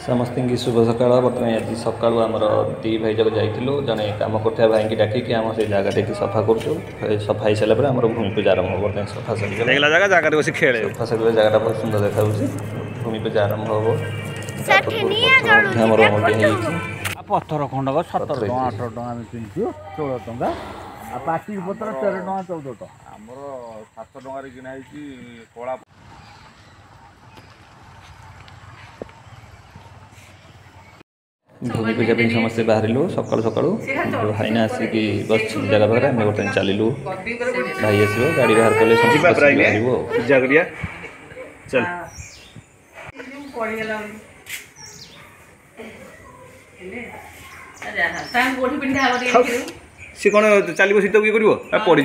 समस्त की शुभ सकाल। बर्तमान आज सका आमर दी भाई जब जाइलु जड़े कम कर भाई की डाकिक आम से जगह सफा कर सफा हो सारापर आम भूमि पूजा आरंभ हो। बर्तमान सफा सफा सफा जगह बहुत सुंदर देखा भूमि पूजा आरंभ हम पत्थर खंडक 17 टका 18 टका किणु 16 टका पाटी पत्र 13 टका 14 टका आमर 7 टका किणा कला भूमि पूजा समस्ते बाहर सका सका भाईना आसिक बस जगह पाखे आम बर्तमान चलू भाई आस गाड़ी बाहर कले चल सी कौन चलो शीत किए कर पड़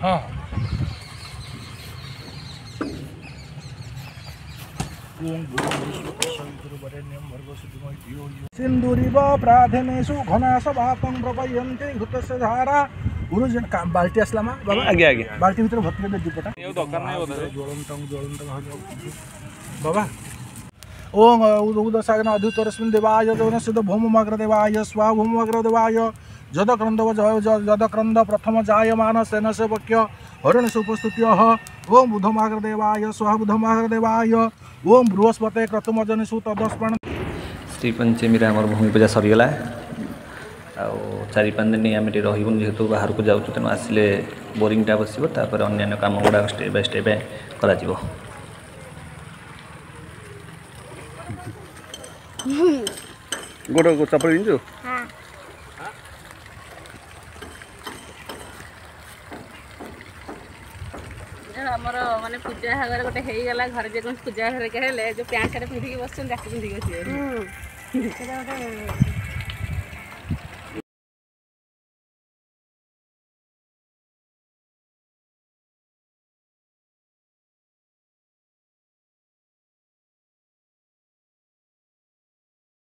हाँ सिंदूरिव प्रार्थनेषु घनासवातं प्रपयन्ते घृतस्य धारा गुरुजन बाल्टी आसला मा बाबा आगे आगे बाल्टी भीतर भर्ती कर दीपटा बाबा ओम उदसागन अधुतरस्मिन् देवाय जवनसिद्ध भौमग्र देवाय स्वा भौमग्र देवाय जदक्रंद प्रथम जायमान सेन सेवक्य हरण उपस्तुत्य ओम बुधमाग्र देवाय स्वाहा बुधमाग्र देवाय ओम बृहस्पते क्रतुमजनिषु तदस्पण। श्री पंचमी आम भूमि पूजा सरीगला चारि पाँच दिन आम रही जेहेतु बाहर को जाऊँ तेणु आसिले बोरिंगटा बस अन्य काम गुड़ा स्टेप बाय स्टेप कर गोड़ चपल पिंधु आमर माने पूजा घर गोटे हो गला घर जे पूजा घर के जो पैंट सार्ट पिंधिकी बस पिंधिकी